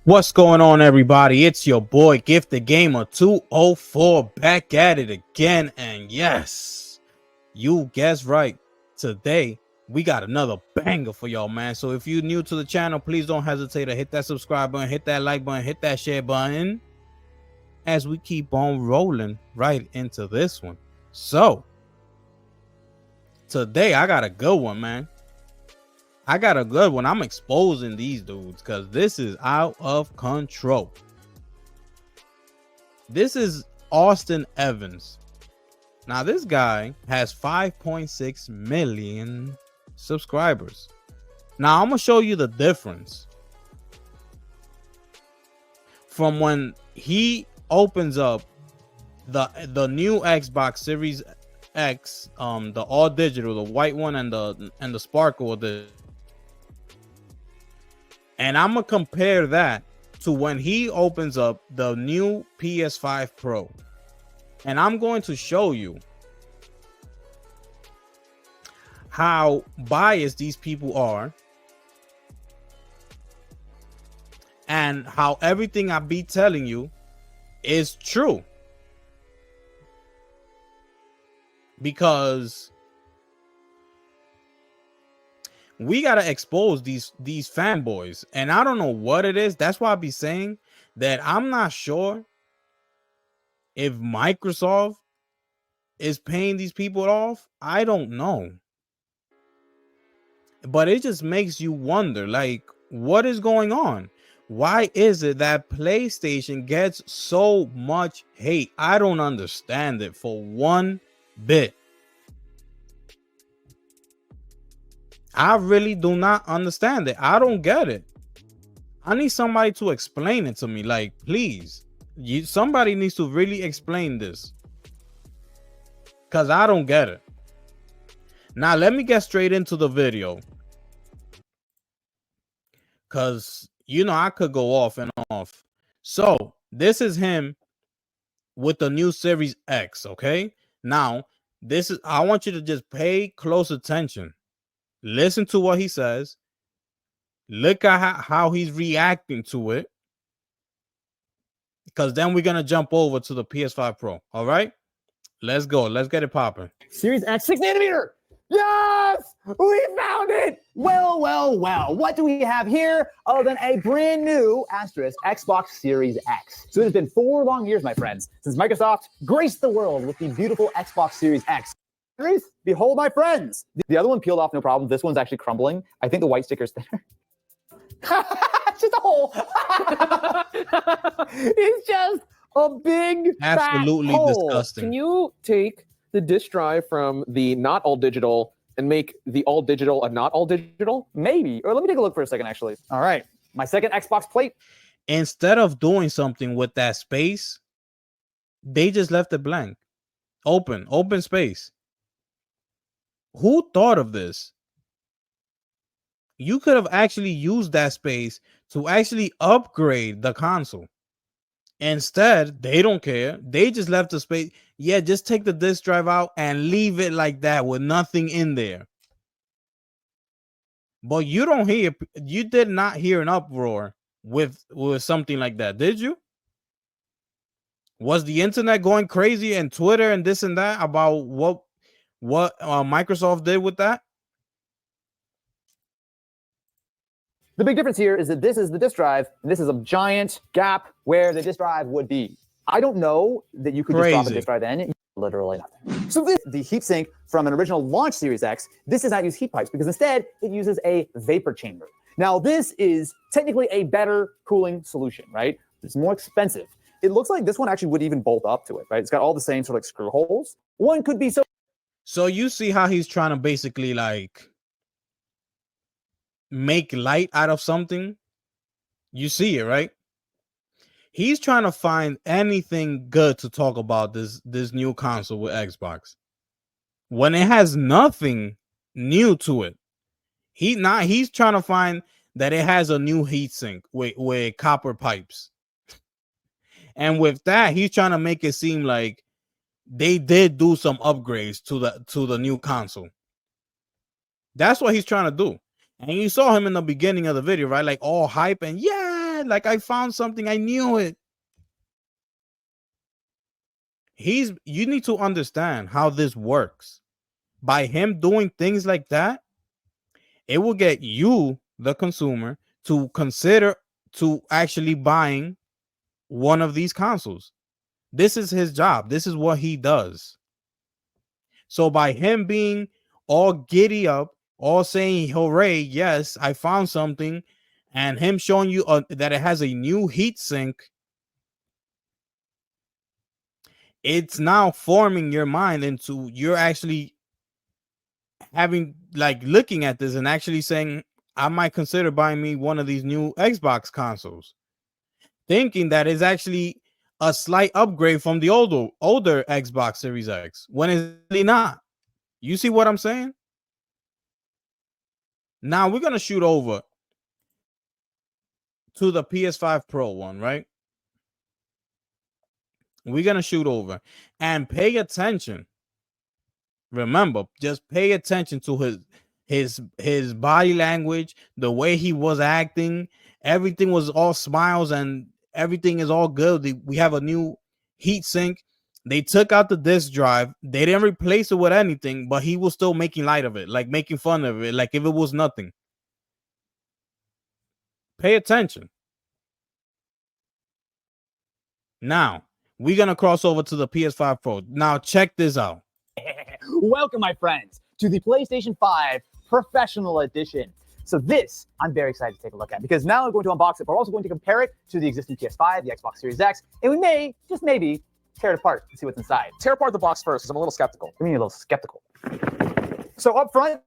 What's going on, everybody? It's your boy Gifted Gamer 204 back at it again. And yes, you guessed right. Today we got another banger for y'all, man. So if you're new to the channel, please don't hesitate to hit that subscribe button, hit that like button, hit that share button as we keep on rolling right into this one. So today I got a good one, man. I got a good one. I'm exposing these dudes because this is out of control. This is Austin Evans. Now, this guy has 5.6 million subscribers. Now, I'm going to show you the difference from when he opens up the new Xbox Series X, the all digital, the white one and the sparkle of the. And I'm going to compare that to when he opens up the new PS5 Pro. And I'm going to show you how biased these people are and how everything I be telling you is true. Because we gotta expose these fanboys, and I don't know what it is. That's why I be saying that I'm not sure if Microsoft is paying these people off. I don't know, but it just makes you wonder, like, what is going on? Why is it that PlayStation gets so much hate? I don't understand it for one bit. I really do not understand it. I don't get it. I need somebody to explain it to me. Like, please, somebody needs to really explain this, because I don't get it. Now, let me get straight into the video, because, you know, I could go off and off. So, this is him with the new Series X, okay? Now, I want you to just pay close attention. Listen to what he says. Look at how he's reacting to it. Because then we're going to jump over to the PS5 Pro. All right? Let's go. Let's get it popping. Series X 6 nanometer. Yes! We found it! Well. What do we have here other than a brand new asterisk Xbox Series X? So it has been 4 long years, my friends, since Microsoft graced the world with the beautiful Xbox Series X. Behold, my friends. The other one peeled off, no problem. This one's actually crumbling. I think the white sticker's thinner. It's just a hole. It's just a big, absolutely fat hole. Disgusting. Can you take the disk drive from the not all digital and make the all digital a not all digital? Maybe. Or let me take a look for a second, actually. All right. My second Xbox plate. Instead of doing something with that space, they just left it blank. Open space. Who thought of this? You could have actually used that space to actually upgrade the console. Instead, they don't care. They just left the space. Yeah, just take the disk drive out and leave it like that with nothing in there. But you did not hear an uproar with something like that, did you? Was the internet going crazy and Twitter and this and that about what Microsoft did with that? The big difference here is that this is the disk drive, and this is a giant gap where the disk drive would be. I don't know that you could just drop a disk drive in. Literally nothing. So this, the heatsink from an original launch Series X, this does not use heat pipes because instead it uses a vapor chamber. Now this is technically a better cooling solution, right? It's more expensive. It looks like this one actually would even bolt up to it, right? It's got all the same sort of like screw holes. One could be So you see how he's trying to basically like make light out of something. You see it, right? He's trying to find anything good to talk about this new console with Xbox when it has nothing new to it. He's trying to find that it has a new heatsink with copper pipes. And with that, he's trying to make it seem like they did do some upgrades to the new console. That's what he's trying to do. And you saw him in the beginning of the video, right? Like all hype and yeah, mad. Like, I found something. I knew it. You need to understand how this works. By him doing things like that, it will get you, the consumer, to consider to actually buying one of these consoles. This is his job. This is what he does. So by him being all giddy up, all saying, hooray, yes, I found something, and him showing you that it has a new heat sink, it's now forming your mind into you're actually having, like, looking at this and actually saying, I might consider buying me one of these new Xbox consoles, thinking that it's actually a slight upgrade from the older Xbox Series X, when it's really not. You see what I'm saying? Now we're gonna shoot over to the PS5 Pro one, right? We're gonna shoot over and pay attention. Remember, just pay attention to his body language, the way he was acting. Everything was all smiles and everything is all good. We have a new heat sink. They took out the disk drive. They didn't replace it with anything, but he was still making light of it, like making fun of it, like if it was nothing. Pay attention. Now, we're going to cross over to the PS5 Pro. Now, check this out. Welcome, my friends, to the PlayStation 5 Professional Edition. So this, I'm very excited to take a look at, because now we're going to unbox it, but we're also going to compare it to the existing PS5, the Xbox Series X, and we may, just maybe, tear it apart and see what's inside. Tear apart the box first, because I'm a little skeptical. I mean, a little skeptical. So up front,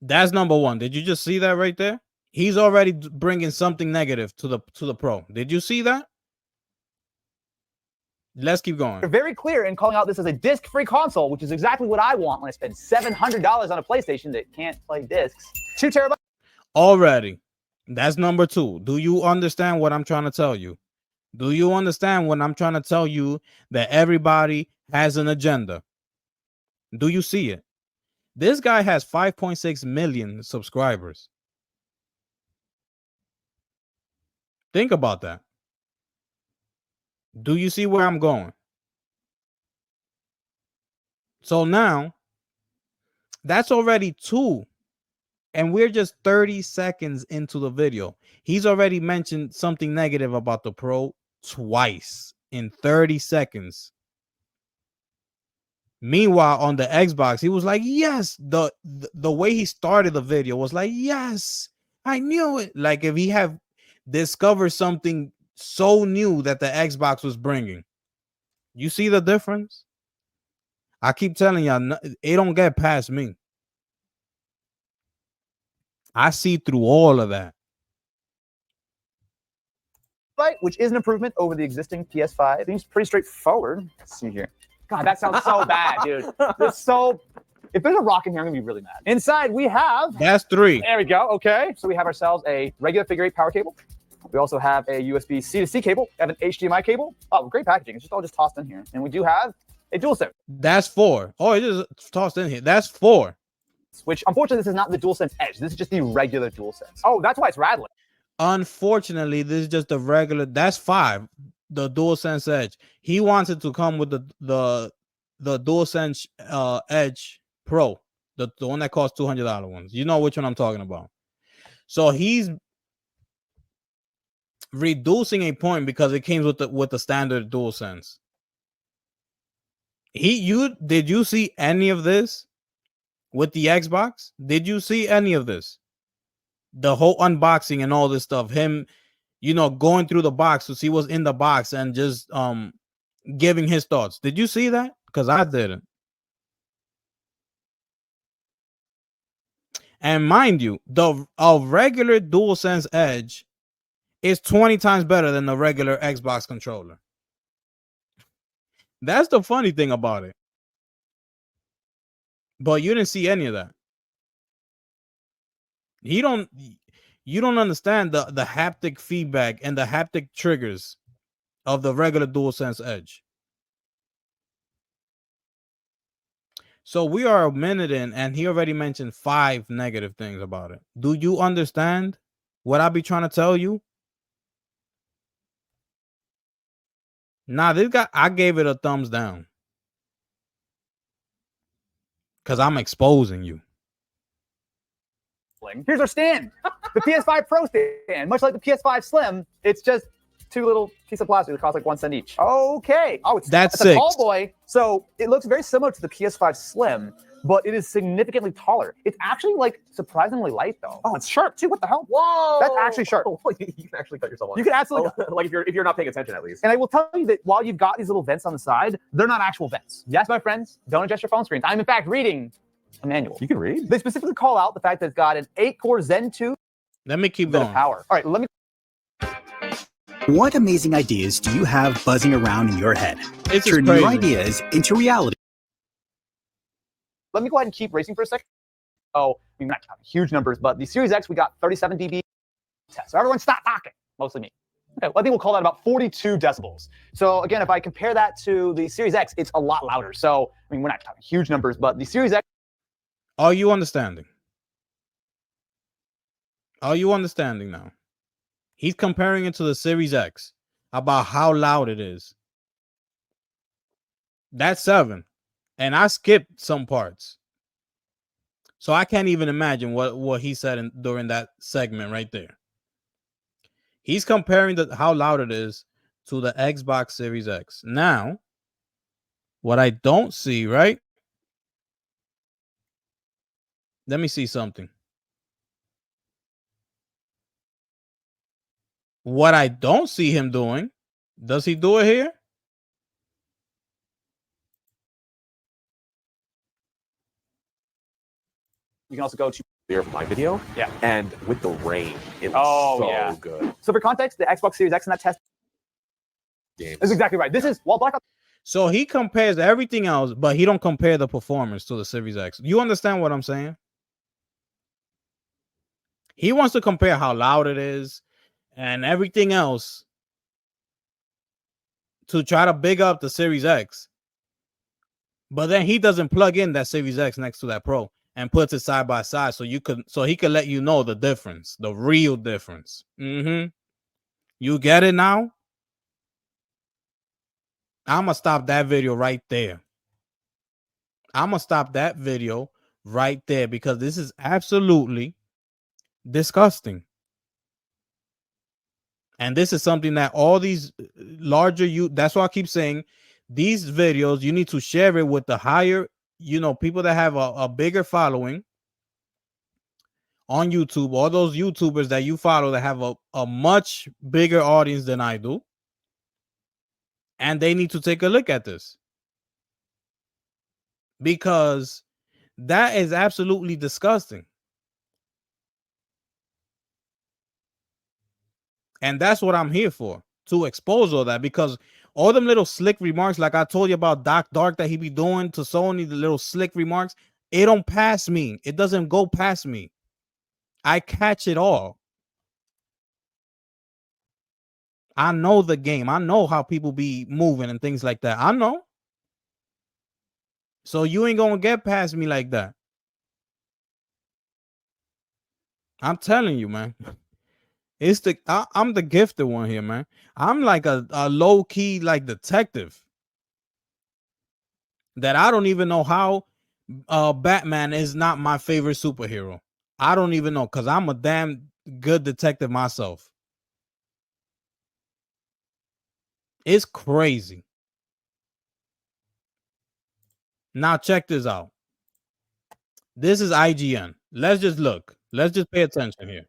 that's number one. Did you just see that right there? He's already bringing something negative to the Pro. Did you see that? Let's keep going. They're very clear in calling out this as a disc-free console, which is exactly what I want when I spend $700 on a PlayStation that can't play discs. 2 terabytes. Already. That's number two. Do you understand what I'm trying to tell you? Do you understand when I'm trying to tell you that everybody has an agenda? Do you see it? This guy has 5.6 million subscribers. Think about that. Do you see where I'm going? So now, that's already 2. And we're just 30 seconds into the video. He's already mentioned something negative about the Pro twice in 30 seconds. Meanwhile, on the Xbox, he was like, yes. The way he started the video was like, yes, I knew it. Like if he had discovered something so new that the Xbox was bringing. You see the difference? I keep telling y'all, it don't get past me. I see through all of that. Right, which is an improvement over the existing PS5. Seems pretty straightforward. Let's see here. God, that sounds so bad, dude. It's so. If there's a rock in here, I'm gonna be really mad. Inside, we have. That's 3. There we go. Okay, so we have ourselves a regular figure 8 power cable. We also have a USB C-to-C cable. We have an HDMI cable. Oh, great packaging. It's just all tossed in here. And we do have a DualSense. That's 4. Oh, it is tossed in here. That's 4. Which, unfortunately, this is not the DualSense Edge. This is just the regular DualSense. Oh, that's why it's rattling. Unfortunately, this is just the regular. That's 5. The DualSense Edge. He wanted to come with the DualSense Edge Pro, the one that costs $200 ones. You know which one I'm talking about. So he's reducing a point because it came with the standard DualSense. Did you see any of this with the Xbox? Did you see any of this? The whole unboxing and all this stuff. Him, going through the box to see what's in the box and just giving his thoughts. Did you see that? Because I didn't. And mind you, a regular DualSense Edge is 20 times better than the regular Xbox controller. That's the funny thing about it. But you didn't see any of that. You don't understand the haptic feedback and the haptic triggers of the regular DualSense Edge. So we are a minute in, and he already mentioned 5 negative things about it. Do you understand what I be trying to tell you? Nah, this guy, I gave it a thumbs down. Because I'm exposing you. Here's our stand. The PS5 Pro stand. Much like the PS5 Slim, it's just two little pieces of plastic that cost like 1 cent each. Okay. Oh, it's a tall boy. So it looks very similar to the PS5 Slim, but it is significantly taller. It's actually like surprisingly light though. Oh, it's sharp too. What the hell? Whoa! That's actually sharp. You can actually cut yourself on. You can absolutely like if you're not paying attention at least. And I will tell you that while you've got these little vents on the side, they're not actual vents. Yes, my friends, don't adjust your phone screens. I'm in fact reading a manual. You can read. They specifically call out the fact that it's got an 8-core Zen 2. Let me keep going. Power. All right, let me. What amazing ideas do you have buzzing around in your head? It's Turn new ideas into reality. Let me go ahead and keep racing for a second. Oh, I mean, not huge numbers, but the Series X, we got 37 dB test. So everyone stop talking, mostly me. Okay, well, I think we'll call that about 42 decibels. So again, if I compare that to the Series X, it's a lot louder. So, I mean, we're not talking huge numbers, but the Series X. Are you understanding? Are you understanding now? He's comparing it to the Series X about how loud it is. That's 7. And I skipped some parts. So I can't even imagine what he said during that segment right there. He's comparing how loud it is to the Xbox Series X. Now, what I don't see, right? Let me see something. What I don't see him doing, does he do it here? You can also go to my video. Yeah. And with the rain, it was so good. So for context, the Xbox Series X in that test Games. is exactly right. This is Black Ops. So he compares everything else, but he don't compare the performance to the Series X. You understand what I'm saying? He wants to compare how loud it is and everything else to try to big up the Series X. But then he doesn't plug in that Series X next to that Pro and puts it side by side so he could let you know the difference, the real difference. You get it now? I'm gonna stop that video right there. I'm gonna stop that video right there because this is absolutely disgusting. And this is something that all these larger that's why I keep saying these videos, you need to share it with the higher, people that have a bigger following on YouTube, all those YouTubers that you follow that have a much bigger audience than I do. And they need to take a look at this. Because that is absolutely disgusting. And that's what I'm here for, to expose all that, because all them little slick remarks, like I told you about Doc Dark that he be doing to Sony, the little slick remarks, it don't pass me. It doesn't go past me. I catch it all. I know the game. I know how people be moving and things like that. I know. So you ain't gonna get past me like that. I'm telling you, man. I'm the gifted one here, man. I'm like a low-key like detective that I don't even know how Batman is not my favorite superhero. I don't even know, because I'm a damn good detective myself. It's crazy. Now check this out. This is IGN. Let's just look. Let's just pay attention here.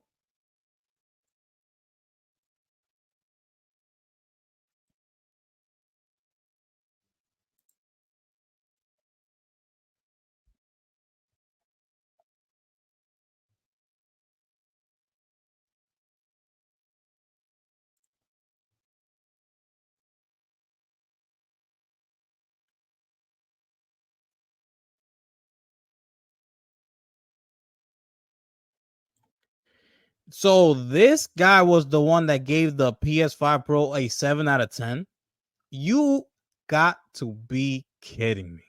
So this guy was the one that gave the PS5 Pro a 7 out of 10. You got to be kidding me.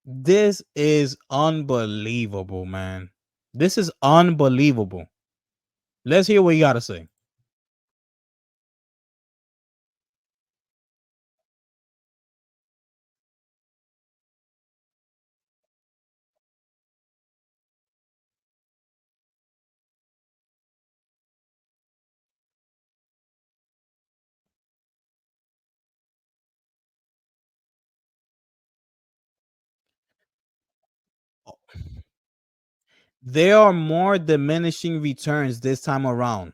This is unbelievable, man. This is unbelievable. Let's hear what you got to say. there are more diminishing returns this time around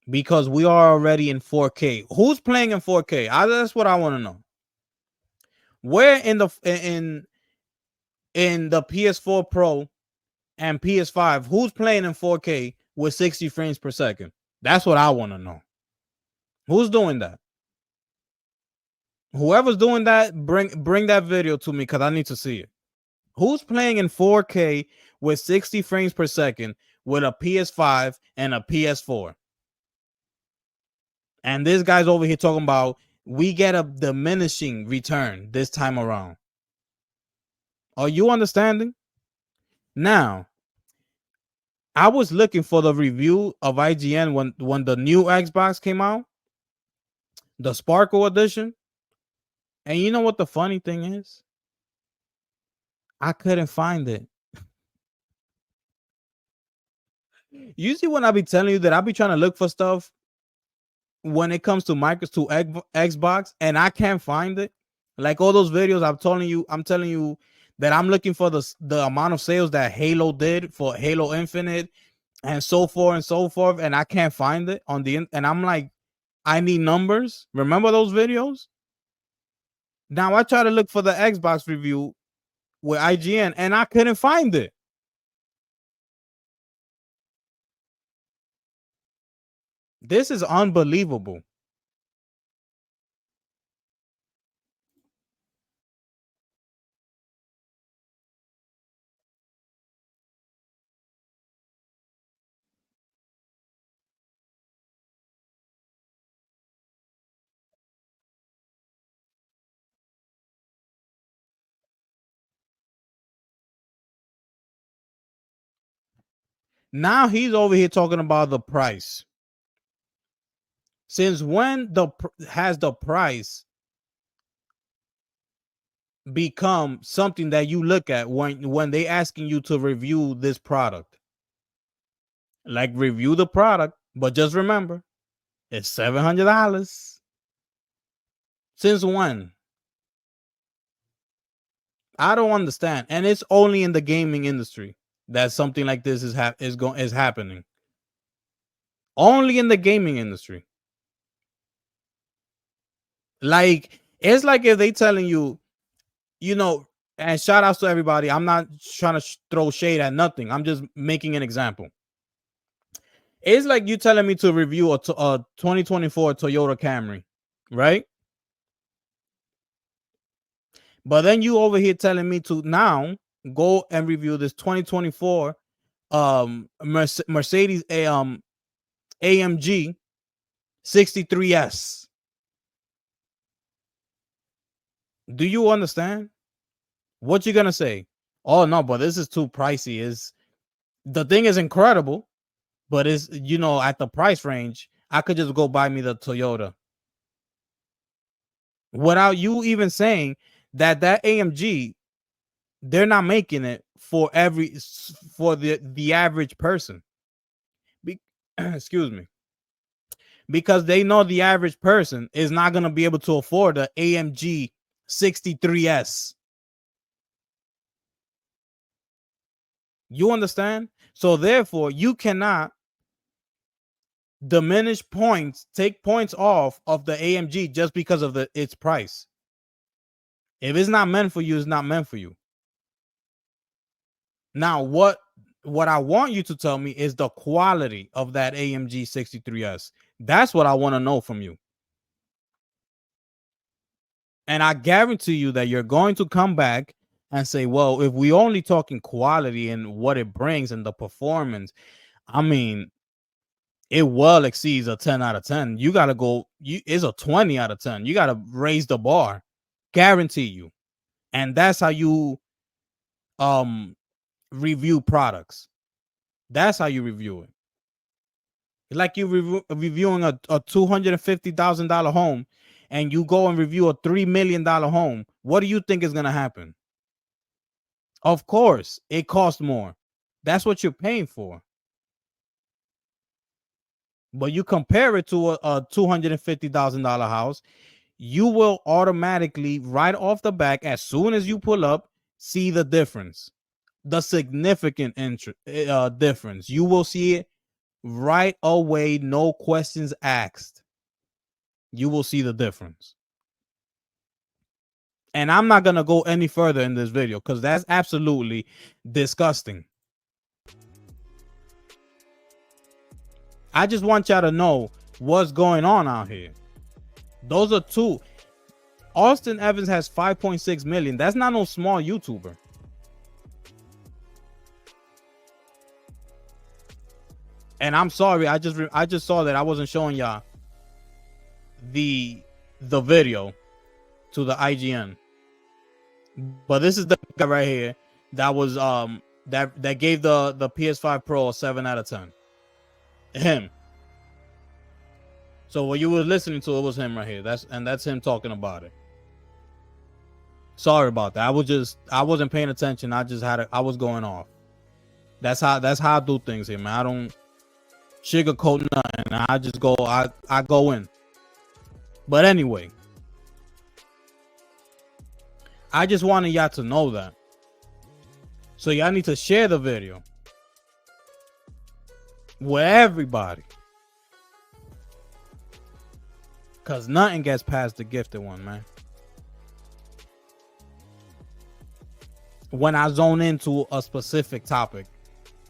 because we are already in 4K. Who's playing in 4K? That's what I want to know. Where in the PS4 Pro and PS5, who's playing in 4K with 60 frames per second? That's what I want to know. Who's doing that? Whoever's doing that, bring that video to me because I need to see it. Who's playing in 4K with 60 frames per second with a PS5 and a PS4? And this guy's over here talking about we get a diminishing return this time around. Are you understanding? Now, I was looking for the review of IGN when the new Xbox came out, the Sparkle Edition. And you know what the funny thing is? I couldn't find it. Usually when I be telling you that I be trying to look for stuff when it comes to Xbox and I can't find it, like all those videos I'm telling you that I'm looking for the amount of sales that Halo did for Halo Infinite and so forth, and I can't find it on the and I'm like, I need numbers. Remember those videos? Now I try to look for the Xbox review with IGN and I couldn't find it. This is unbelievable. Now he's over here talking about the price. Since when has the price become something that you look at when they asking you to review this product? Like, review the product, but just remember, it's $700. Since when? I don't understand. And it's only in the gaming industry that something like this is happening. Only in the gaming industry. Like, it's like if they telling you, you know, and shout outs to everybody. I'm not trying to throw shade at nothing. I'm just making an example. It's like you telling me to review a 2024 Toyota Camry, right? But then you over here telling me to now go and review this 2024 Mercedes AMG 63S. Do you understand what you're gonna say? Oh no, but this is too pricey. The thing is incredible, but it's, you know, at the price range, I could just go buy me the Toyota. Without you even saying that AMG, they're not making it for the average person. Excuse me. Because they know the average person is not going to be able to afford the AMG 63S. You understand? So therefore, you cannot diminish points, take points off of the AMG just because of its price. If it's not meant for you, it's not meant for you. Now, what I want you to tell me is the quality of that AMG 63S. That's what I want to know from you. And I guarantee you that you're going to come back and say, well, if we only talking quality and what it brings and the performance, I mean, it well exceeds a 10 out of 10. You got to go, it's a 20 out of 10. You got to raise the bar. Guarantee you. And that's how you review products. That's how you review it. Like you reviewing a $250,000 home and you go and review a $3 million home. What do you think is going to happen? Of course, it costs more. That's what you're paying for. But you compare it to a $250,000 house, you will automatically, right off the back, as soon as you pull up, see the difference. the significant difference. You will see it right away, no questions asked. You will see the difference. And I'm not going to go any further in this video because that's absolutely disgusting. I just want y'all to know what's going on out here. Those are two. Austin Evans has 5.6 million. That's not no small YouTuber. And I'm sorry, I just saw that I wasn't showing y'all the video to the IGN. But this is the guy right here that was that gave the PS5 Pro a 7 out of 10. Him. So what you were listening to, it was him right here. That's him talking about it. Sorry about that. I wasn't paying attention. I was going off. That's how I do things here, man. I don't sugarcoat nothing. I just go. I go in. But anyway, I just wanted y'all to know that. So y'all need to share the video with everybody. Because nothing gets past the gifted one, man. When I zone into a specific topic,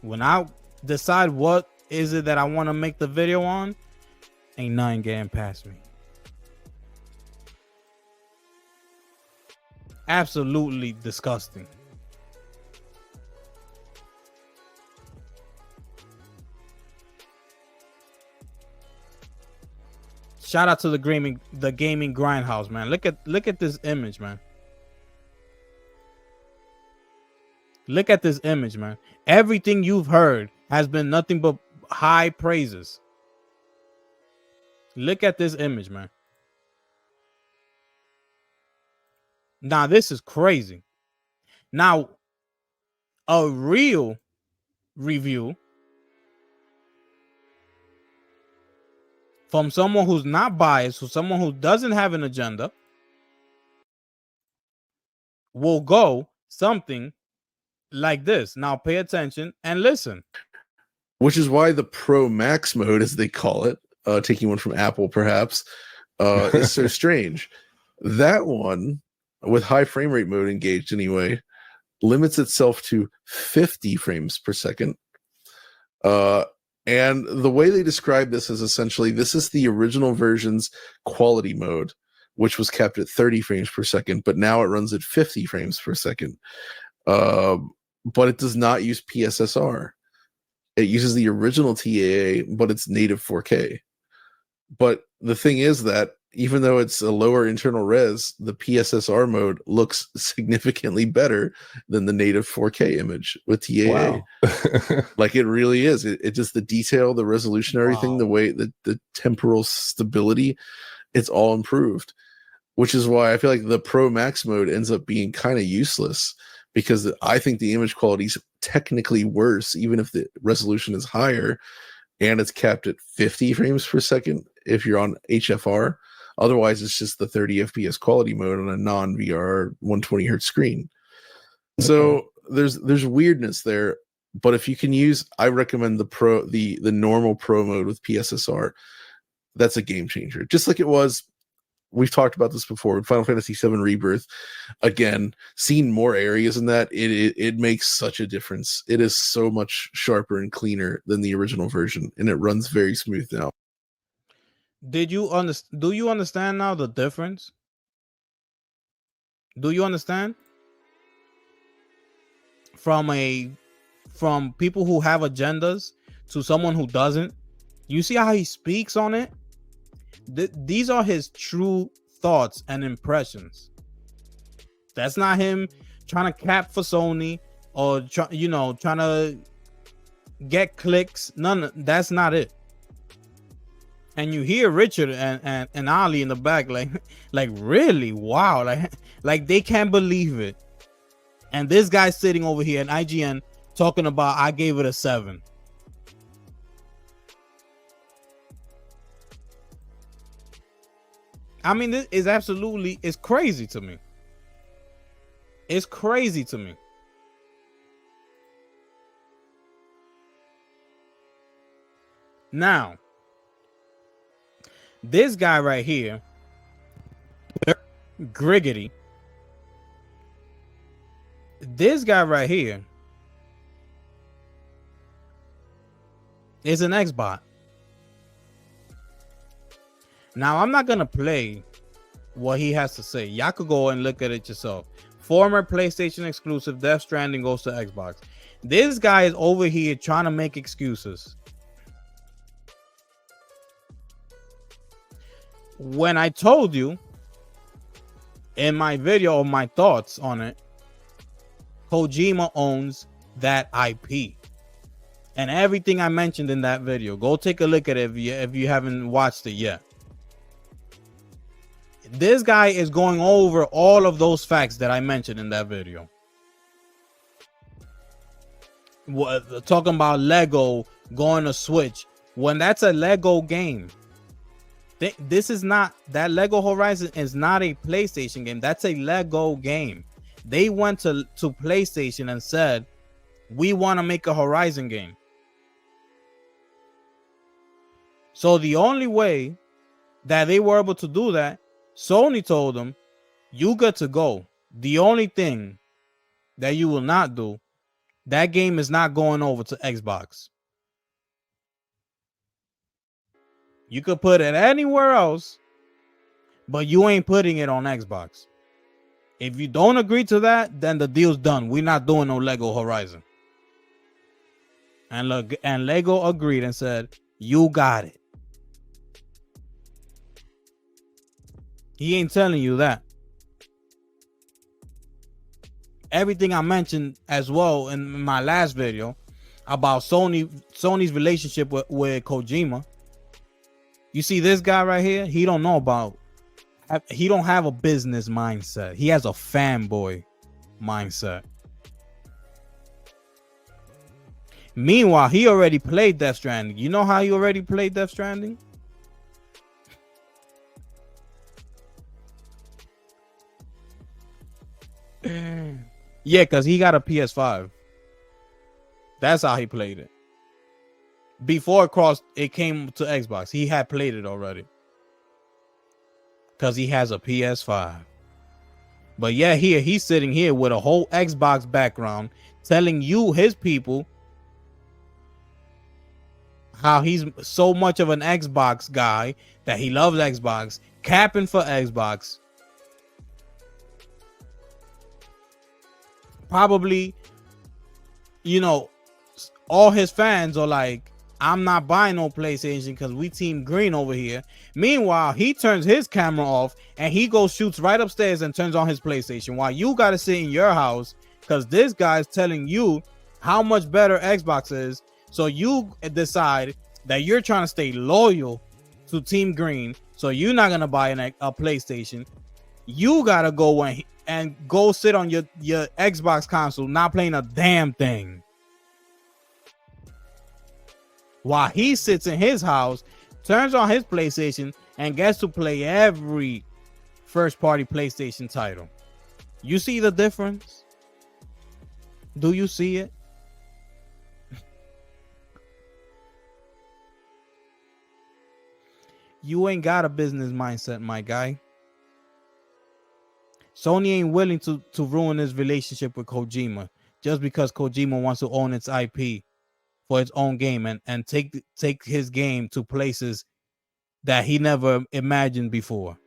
when I decide what is it that I want to make the video on, ain't nothing getting past me. Absolutely disgusting. Shout out to the gaming grindhouse, man. Look at this image, man. Look at this image, man. Everything you've heard has been nothing but high praises. Look at this image, man. Now, this is crazy. Now, a real review from someone who's not biased, from someone who doesn't have an agenda, will go something like this. Now, pay attention and listen. Which is why the Pro Max mode, as they call it, taking one from Apple perhaps, is so strange. That one, with high frame rate mode engaged anyway, limits itself to 50 frames per second. And the way they describe this is essentially, this is the original version's quality mode, which was kept at 30 frames per second, but now it runs at 50 frames per second. But it does not use PSSR. It uses the original TAA, but it's native 4K. But the thing is that even though it's a lower internal res, the PSSR mode looks significantly better than the native 4K image with TAA. Wow. Like it really is. It just, the detail, the resolution, everything, the way that the temporal stability, it's all improved. Which is why I feel like the Pro Max mode ends up being kind of useless, because I think the image quality is technically worse, even if the resolution is higher and it's capped at 50 frames per second if you're on HFR. Otherwise, it's just the 30 FPS quality mode on a non-VR 120 hertz screen. So there's weirdness there. But if you can use, I recommend the normal Pro mode with PSSR. That's a game changer. Just like it was, we've talked about this before, in Final Fantasy VII Rebirth. Again, seeing more areas in that, it makes such a difference. It is so much sharper and cleaner than the original version, and it runs very smooth now. Do you understand now the difference? Do you understand? From people who have agendas to someone who doesn't. You see how he speaks on it? These are his true thoughts and impressions. That's not him trying to cap for Sony or trying to get clicks. That's not it. And you hear Richard and Ali in the back, like really, wow, like they can't believe it. And this guy's sitting over here in IGN talking about, I gave it a 7. I mean, this is it's crazy to me. It's crazy to me. Now, this guy right here, Griggity, this guy right here is an Xbot. Now, I'm not going to play what he has to say. Y'all could go and look at it yourself. Former PlayStation exclusive Death Stranding goes to Xbox. This guy is over here trying to make excuses. When I told you in my video of my thoughts on it, Kojima owns that IP. And everything I mentioned in that video, go take a look at it if you haven't watched it yet. This guy is going over all of those facts that I mentioned in that video. Talking about Lego going to Switch, when that's a Lego game. This is not, that Lego Horizon is not a PlayStation game. That's a Lego game. They went to PlayStation and said, we want to make a Horizon game. So the only way that they were able to do that, Sony told them, you good to go. The only thing that you will not do, that game is not going over to Xbox. You could put it anywhere else, but you ain't putting it on Xbox. If you don't agree to that, then the deal's done. We're not doing no Lego Horizon. And look, and Lego agreed and said, you got it. He ain't telling you that. Everything I mentioned as well in my last video about Sony's relationship with Kojima. You see this guy right here, he don't know about, he don't have a business mindset. He has a fanboy mindset. Meanwhile, he already played Death Stranding. You know how he already played Death Stranding? Yeah, because he got a PS5. That's how he played it. Before it came to Xbox, he had played it already. Because he has a PS5. But yeah, he's sitting here with a whole Xbox background telling you, his people, how he's so much of an Xbox guy, that he loves Xbox, capping for Xbox. Probably, you know, all his fans are like, I'm not buying no PlayStation because we Team Green over here. Meanwhile, he turns his camera off and he goes shoots right upstairs and turns on his PlayStation while you got to sit in your house because this guy's telling you how much better Xbox is. So you decide that you're trying to stay loyal to Team Green. So you're not going to buy a PlayStation. You got to go and go sit on your Xbox console, not playing a damn thing. While he sits in his house, turns on his PlayStation, and gets to play every first-party PlayStation title. You see the difference? Do you see it? You ain't got a business mindset, my guy. Sony ain't willing to ruin his relationship with Kojima just because Kojima wants to own its IP for its own game and take his game to places that he never imagined before.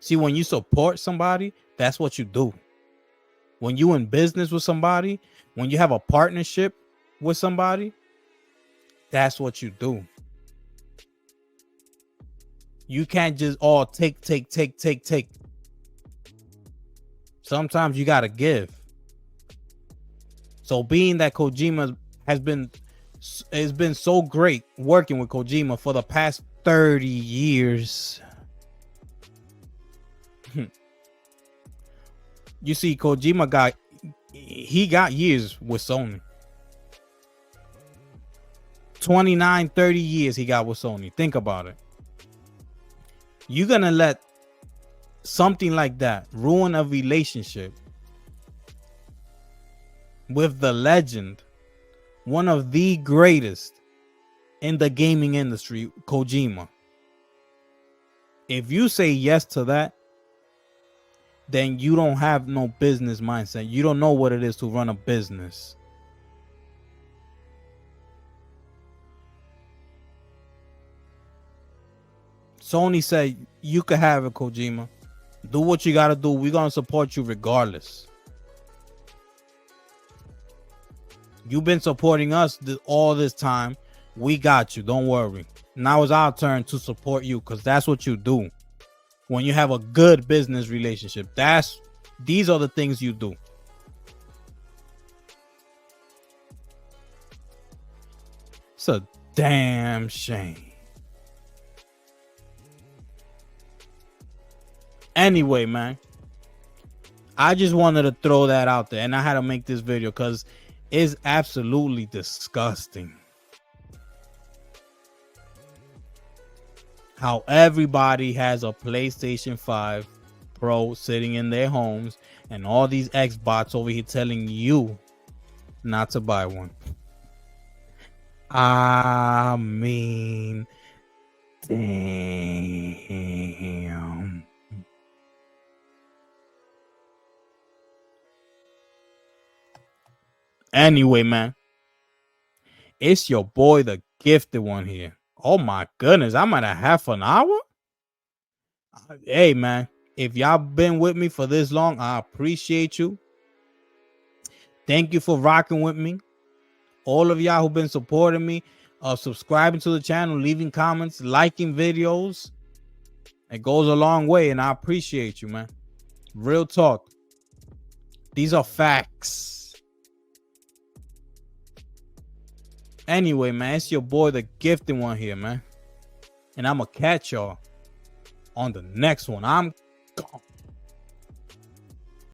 See, when you support somebody, that's what you do. When you in business with somebody, when you have a partnership with somebody, that's what you do. You can't just all take. Sometimes you gotta give. So being that Kojima has been so great working with Kojima for the past 30 years. You see, Kojima got years with Sony. 29, 30 years he got with Sony. Think about it. You're gonna let something like that ruin a relationship with the legend, one of the greatest in the gaming industry, Kojima. If you say yes to that, then you don't have no business mindset. You don't know what it is to run a business. Sony said, you could have it, Kojima. Do what you got to do. We're going to support you regardless. You've been supporting us all this time. We got you. Don't worry. Now it's our turn to support you, because that's what you do. When you have a good business relationship, these are the things you do. It's a damn shame. Anyway, man, I just wanted to throw that out there, and I had to make this video because it's absolutely disgusting how everybody has a PlayStation 5 Pro sitting in their homes, and all these Xbots over here telling you not to buy one. I mean, damn. Anyway, man, it's your boy, the gifted one here. Oh my goodness, I'm at a half an hour. Hey, man, if y'all been with me for this long, I appreciate you. Thank you for rocking with me. All of y'all who've been supporting me, subscribing to the channel, leaving comments, liking videos. It goes a long way, and I appreciate you, man. Real talk. These are facts. Anyway, man, it's your boy, the gifted one here, man. And I'm going to catch y'all on the next one. I'm gone.